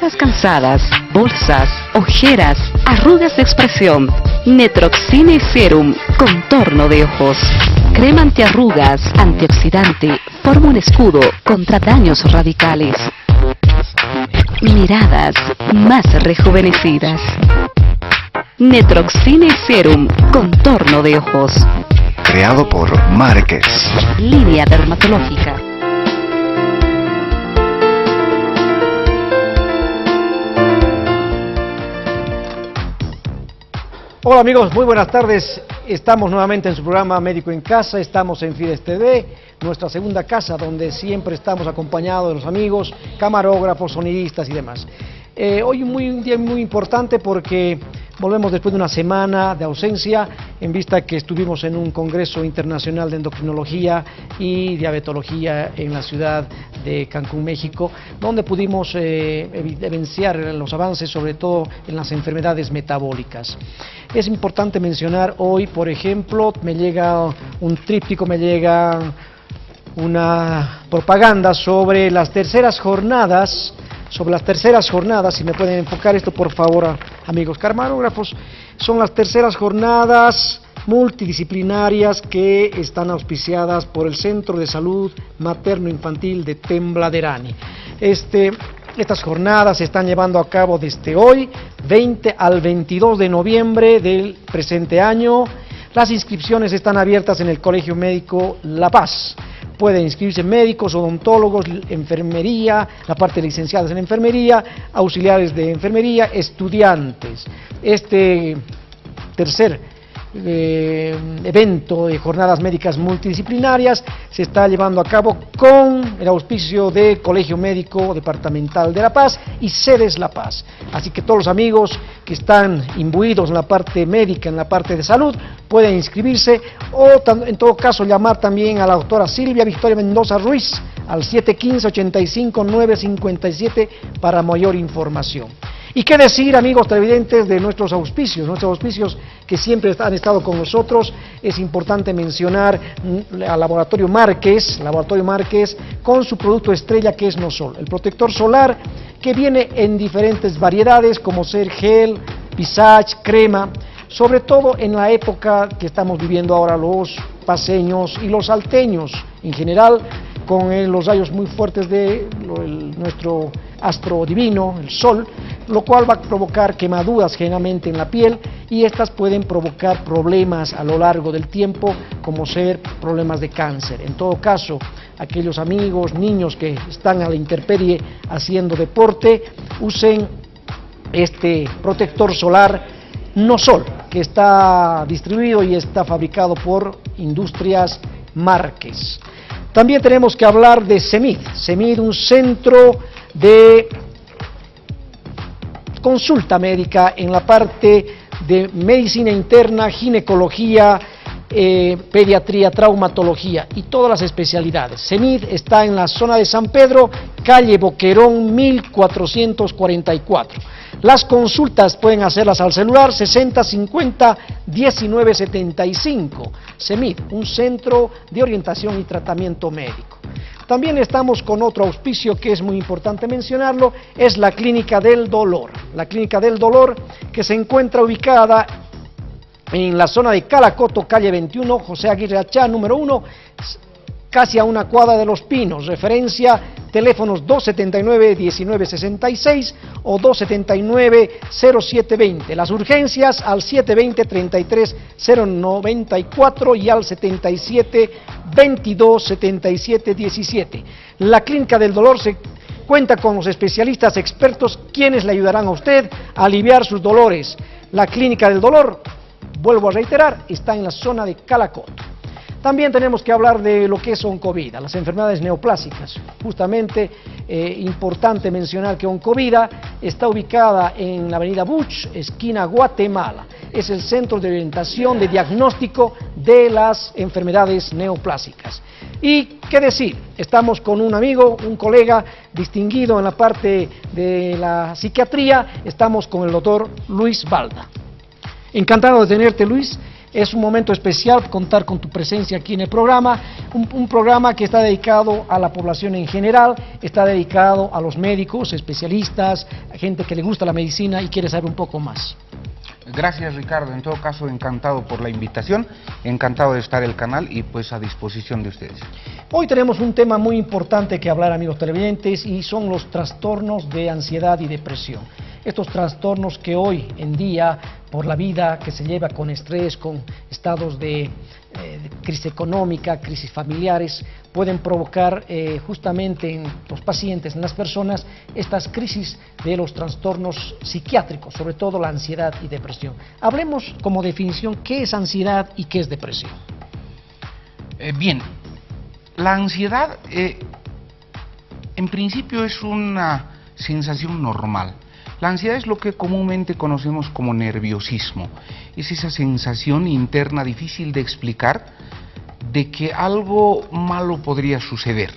caras cansadas, bolsas, ojeras, arrugas de expresión. Netroxine Serum, contorno de ojos. Crema antiarrugas, antioxidante, forma un escudo contra daños radicales. Miradas más rejuvenecidas. Netroxine Serum, contorno de ojos. Creado por Márquez. Línea dermatológica. Hola amigos, muy buenas tardes. Estamos nuevamente en su programa Médico en Casa, estamos en Fides TV, nuestra segunda casa donde siempre estamos acompañados de los amigos, camarógrafos, sonidistas y demás. Hoy un día muy importante porque volvemos después de una semana de ausencia, en vista que estuvimos en un congreso internacional de endocrinología y diabetología en la ciudad de Cancún, México, donde pudimos evidenciar los avances, sobre todo en las enfermedades metabólicas. Es importante mencionar hoy, por ejemplo, me llega un tríptico, me llega una propaganda sobre las terceras jornadas, si me pueden enfocar esto por favor, amigos camarógrafos, son las terceras jornadas multidisciplinarias que están auspiciadas por el Centro de Salud Materno-Infantil de Tembladerani. Estas jornadas se están llevando a cabo desde hoy, 20 al 22 de noviembre del presente año. Las inscripciones están abiertas en el Colegio Médico La Paz. Pueden inscribirse médicos, odontólogos, enfermería, la parte de licenciados en enfermería, auxiliares de enfermería, estudiantes. Este tercer evento de jornadas médicas multidisciplinarias se está llevando a cabo con el auspicio del Colegio Médico Departamental de La Paz y Sedes La Paz. Así que todos los amigos que están imbuidos en la parte médica, en la parte de salud, pueden inscribirse o en todo caso llamar también a la doctora Silvia Victoria Mendoza Ruiz al 715-85-957 para mayor información. ¿Y qué decir, amigos televidentes, de nuestros auspicios que siempre han estado con nosotros? Es importante mencionar al Laboratorio Márquez con su producto estrella que es Nosol, el protector solar que viene en diferentes variedades como ser gel, visage, crema, sobre todo en la época que estamos viviendo ahora los paceños y los salteños en general, con los rayos muy fuertes de nuestro astro divino, el sol, lo cual va a provocar quemaduras generalmente en la piel y estas pueden provocar problemas a lo largo del tiempo, como ser problemas de cáncer. En todo caso, aquellos amigos, niños que están a la intemperie haciendo deporte, usen este protector solar Nosol, que está distribuido y está fabricado por Industrias Márquez. También tenemos que hablar de CEMID, un centro de consulta médica en la parte de medicina interna, ginecología, pediatría, traumatología y todas las especialidades. CEMID está en la zona de San Pedro, calle Boquerón 1444. Las consultas pueden hacerlas al celular 6050-1975. CEMID, un centro de orientación y tratamiento médico. También estamos con otro auspicio que es muy importante mencionarlo, es la Clínica del Dolor. La Clínica del Dolor que se encuentra ubicada en la zona de Calacoto, calle 21, José Aguirre Achá, número 1, casi a una cuadra de Los Pinos. Referencia, teléfonos 279-1966 o 279-0720. Las urgencias al 720-33-094 y al 77-22-77-17. La Clínica del Dolor se cuenta con los especialistas expertos quienes le ayudarán a usted a aliviar sus dolores. La Clínica del Dolor, vuelvo a reiterar, está en la zona de Calacoto. También tenemos que hablar de lo que es Oncovida, las enfermedades neoplásicas. Justamente, importante mencionar que Oncovida está ubicada en la avenida Buch, esquina Guatemala. Es el centro de orientación de diagnóstico de las enfermedades neoplásicas. Y qué decir, estamos con un amigo, un colega distinguido en la parte de la psiquiatría, estamos con el doctor Luis Balda. Encantado de tenerte, Luis. Es un momento especial contar con tu presencia aquí en el programa, un programa que está dedicado a la población en general, está dedicado a los médicos, especialistas, a gente que le gusta la medicina y quiere saber un poco más. Gracias, Ricardo. En todo caso, encantado por la invitación, encantado de estar en el canal y pues a disposición de ustedes. Hoy tenemos un tema muy importante que hablar, amigos televidentes, y son los trastornos de ansiedad y depresión. Estos trastornos que hoy en día, por la vida que se lleva con estrés, con estados de crisis económica, crisis familiares, pueden provocar justamente en los pacientes, en las personas, estas crisis de los trastornos psiquiátricos, sobre todo la ansiedad y depresión. Hablemos como definición qué es ansiedad y qué es depresión. Bien, la ansiedad en principio es una sensación normal. La ansiedad es lo que comúnmente conocemos como nerviosismo. Es esa sensación interna difícil de explicar de que algo malo podría suceder.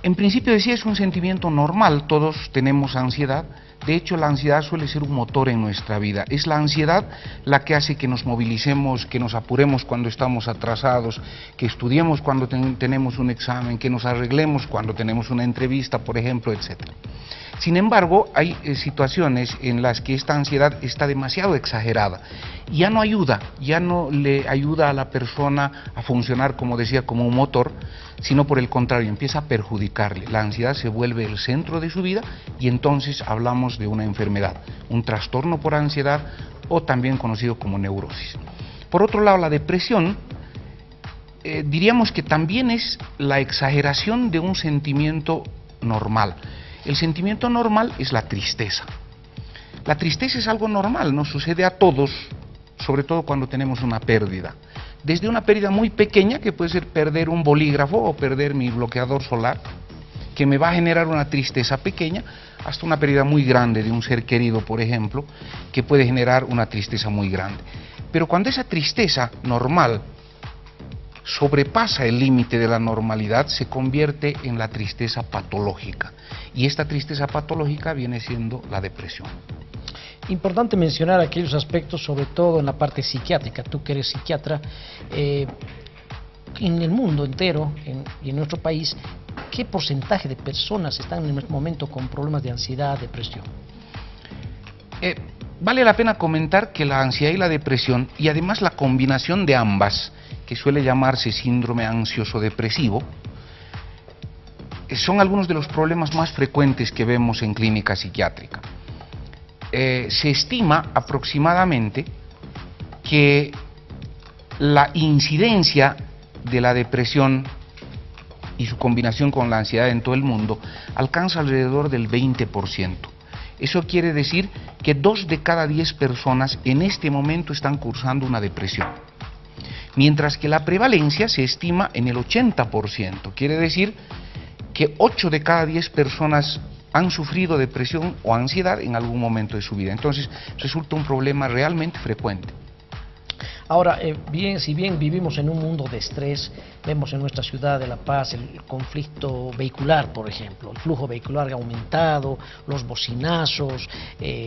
En principio decía, es un sentimiento normal, todos tenemos ansiedad. De hecho, la ansiedad suele ser un motor en nuestra vida. Es la ansiedad la que hace que nos movilicemos, que nos apuremos cuando estamos atrasados, que estudiemos cuando tenemos un examen, que nos arreglemos cuando tenemos una entrevista, por ejemplo, etc. Sin embargo, hay situaciones en las que esta ansiedad está demasiado exagerada. Ya no ayuda, ya no le ayuda a la persona a funcionar, como decía, como un motor, sino por el contrario, empieza a perjudicarle. La ansiedad se vuelve el centro de su vida y entonces hablamos de una enfermedad, un trastorno por ansiedad o también conocido como neurosis. Por otro lado, la depresión, diríamos que también es la exageración de un sentimiento normal. El sentimiento normal es la tristeza. La tristeza es algo normal, nos sucede a todos, sobre todo cuando tenemos una pérdida. Desde una pérdida muy pequeña, que puede ser perder un bolígrafo o perder mi bloqueador solar, que me va a generar una tristeza pequeña, hasta una pérdida muy grande de un ser querido, por ejemplo, que puede generar una tristeza muy grande. Pero cuando esa tristeza normal sobrepasa el límite de la normalidad, se convierte en la tristeza patológica. Y esta tristeza patológica viene siendo la depresión. Importante mencionar aquellos aspectos, sobre todo en la parte psiquiátrica. Tú que eres psiquiatra, en el mundo entero y en nuestro país, ¿qué porcentaje de personas están en este momento con problemas de ansiedad, depresión? Vale la pena comentar que la ansiedad y la depresión, y además la combinación de ambas, que suele llamarse síndrome ansioso-depresivo, son algunos de los problemas más frecuentes que vemos en clínica psiquiátrica. Se estima aproximadamente que la incidencia de la depresión y su combinación con la ansiedad en todo el mundo alcanza alrededor del 20%. Eso quiere decir que 2 de cada 10 personas en este momento están cursando una depresión. Mientras que la prevalencia se estima en el 80%, quiere decir que 8 de cada 10 personas han sufrido depresión o ansiedad en algún momento de su vida. Entonces resulta un problema realmente frecuente. Ahora, si bien vivimos en un mundo de estrés, vemos en nuestra ciudad de La Paz el conflicto vehicular, por ejemplo, el flujo vehicular ha aumentado, los bocinazos,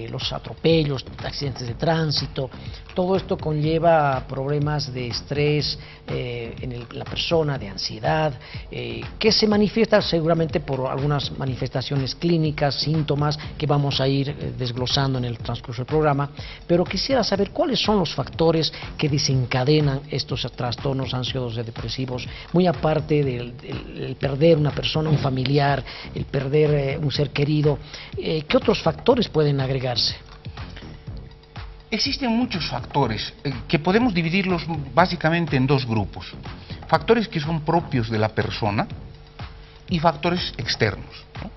los atropellos, accidentes de tránsito, todo esto conlleva problemas de estrés en la persona, de ansiedad, que se manifiesta seguramente por algunas manifestaciones clínicas, síntomas que vamos a ir desglosando en el transcurso del programa, pero quisiera saber cuáles son los factores que desencadenan estos trastornos ansiosos y depresivos, muy aparte del perder una persona, un familiar, el perder un ser querido. ¿Qué otros factores pueden agregarse? Existen muchos factores que podemos dividirlos básicamente en 2 grupos. Factores que son propios de la persona y factores externos, ¿no?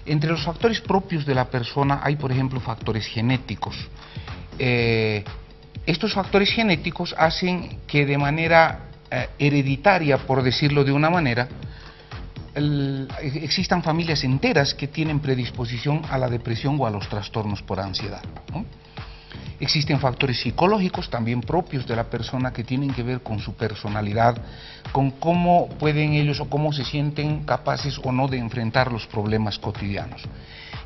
Entre los factores propios de la persona hay, por ejemplo, factores genéticos. Estos factores genéticos hacen que de manera hereditaria, por decirlo de una manera, existan familias enteras que tienen predisposición a la depresión o a los trastornos por ansiedad, ¿no? Existen factores psicológicos también propios de la persona que tienen que ver con su personalidad, con cómo pueden ellos o cómo se sienten capaces o no de enfrentar los problemas cotidianos.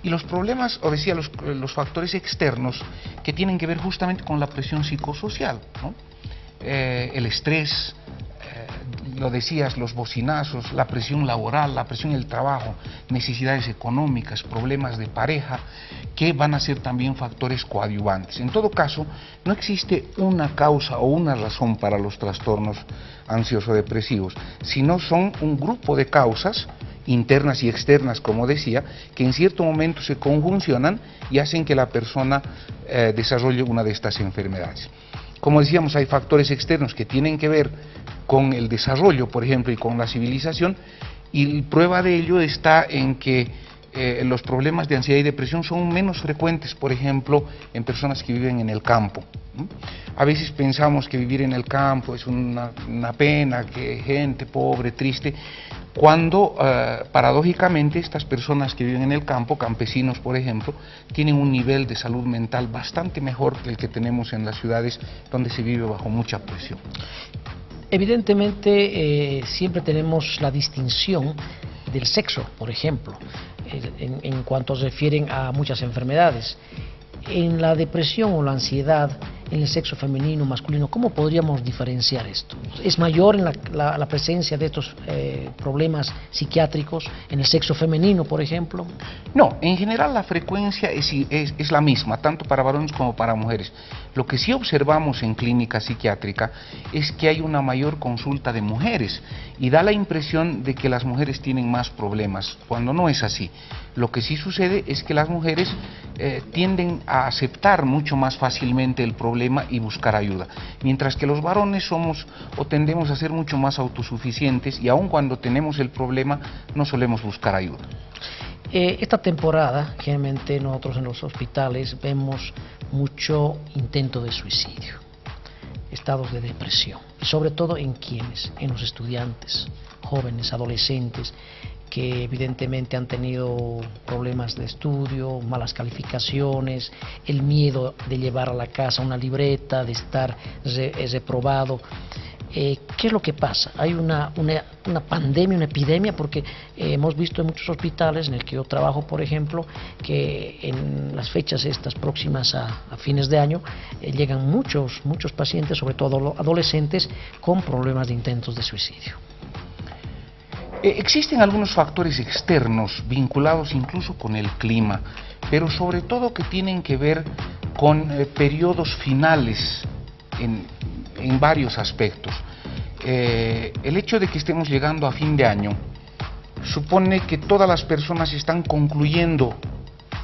Y los problemas, o decía, los factores externos que tienen que ver justamente con la presión psicosocial, ¿no? El estrés, lo decías, los bocinazos, la presión laboral, la presión en el trabajo, necesidades económicas, problemas de pareja, que van a ser también factores coadyuvantes. En todo caso, no existe una causa o una razón para los trastornos ansioso-depresivos, sino son un grupo de causas internas y externas, como decía, que en cierto momento se conjuncionan y hacen que la persona desarrolle una de estas enfermedades. Como decíamos, hay factores externos que tienen que ver con el desarrollo, por ejemplo, y con la civilización, y prueba de ello está en que los problemas de ansiedad y depresión son menos frecuentes, por ejemplo, en personas que viven en el campo. A veces pensamos que vivir en el campo es una pena, que gente pobre, triste, cuando paradójicamente estas personas que viven en el campo, campesinos por ejemplo, tienen un nivel de salud mental bastante mejor que el que tenemos en las ciudades, donde se vive bajo mucha presión. Evidentemente siempre tenemos la distinción del sexo, por ejemplo, en cuanto se refieren a muchas enfermedades. En la depresión o la ansiedad, en el sexo femenino, masculino, ¿cómo podríamos diferenciar esto? ¿Es mayor en la presencia de estos problemas psiquiátricos en el sexo femenino, por ejemplo? No, en general la frecuencia es la misma, tanto para varones como para mujeres. Lo que sí observamos en clínica psiquiátrica es que hay una mayor consulta de mujeres y da la impresión de que las mujeres tienen más problemas, cuando no es así. Lo que sí sucede es que las mujeres tienden a aceptar mucho más fácilmente el problema y buscar ayuda, mientras que los varones somos o tendemos a ser mucho más autosuficientes y aun cuando tenemos el problema no solemos buscar ayuda. Esta temporada, generalmente nosotros en los hospitales vemos mucho intento de suicidio, estados de depresión, sobre todo en quienes, en los estudiantes, jóvenes, adolescentes, que evidentemente han tenido problemas de estudio, malas calificaciones, el miedo de llevar a la casa una libreta, de estar reprobado. ¿Qué es lo que pasa? Hay una pandemia, una epidemia, porque hemos visto en muchos hospitales en el que yo trabajo, por ejemplo, que en las fechas estas próximas a fines de año llegan muchos pacientes, sobre todo adolescentes, con problemas de intentos de suicidio. Existen algunos factores externos vinculados incluso con el clima, pero sobre todo que tienen que ver con periodos finales en varios aspectos. El hecho de que estemos llegando a fin de año supone que todas las personas están concluyendo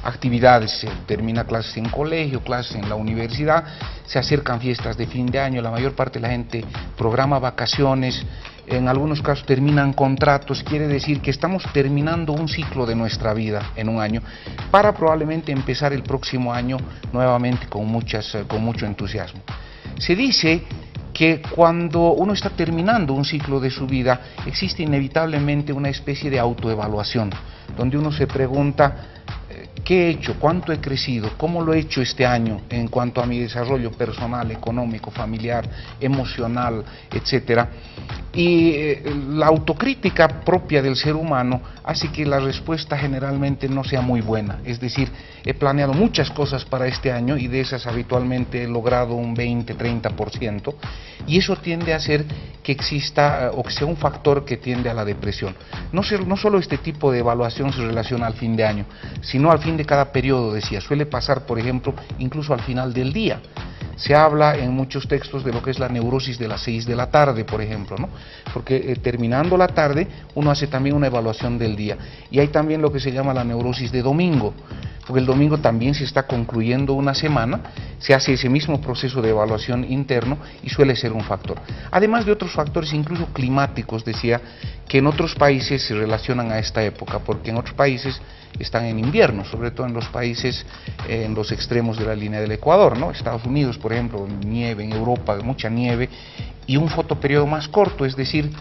actividades, se termina clases en colegio, clases en la universidad, se acercan fiestas de fin de año, la mayor parte de la gente programa vacaciones, en algunos casos terminan contratos, quiere decir que estamos terminando un ciclo de nuestra vida en un año para probablemente empezar el próximo año nuevamente con mucho entusiasmo. Se dice que cuando uno está terminando un ciclo de su vida existe inevitablemente una especie de autoevaluación, donde uno se pregunta ¿qué he hecho? ¿Cuánto he crecido? ¿Cómo lo he hecho este año en cuanto a mi desarrollo personal, económico, familiar, emocional, etcétera? Y la autocrítica propia del ser humano hace que la respuesta generalmente no sea muy buena. Es decir, he planeado muchas cosas para este año y de esas habitualmente he logrado un 20-30%, y eso tiende a hacer que exista o que sea un factor que tiende a la depresión. No solo este tipo de evaluación se relaciona al fin de año, sino al fin de cada periodo, decía. Suele pasar, por ejemplo, incluso al final del día. Se habla en muchos textos de lo que es la neurosis de las 6 de la tarde, por ejemplo, ¿no? Porque terminando la tarde uno hace también una evaluación del día. Y hay también lo que se llama la neurosis de domingo, porque el domingo también se está concluyendo una semana, se hace ese mismo proceso de evaluación interno y suele ser un factor. Además de otros factores incluso climáticos, decía, que en otros países se relacionan a esta época, porque en otros países están en invierno, sobre todo en los países en los extremos de la línea del Ecuador, ¿no? Estados Unidos, por ejemplo, nieve, en Europa, mucha nieve, y un fotoperiodo más corto, es decir,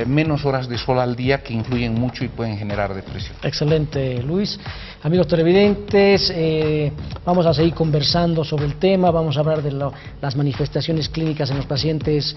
menos horas de sol al día que influyen mucho y pueden generar depresión. Excelente, Luis. Amigos televidentes, vamos a seguir conversando sobre el tema, vamos a hablar de las manifestaciones clínicas en los pacientes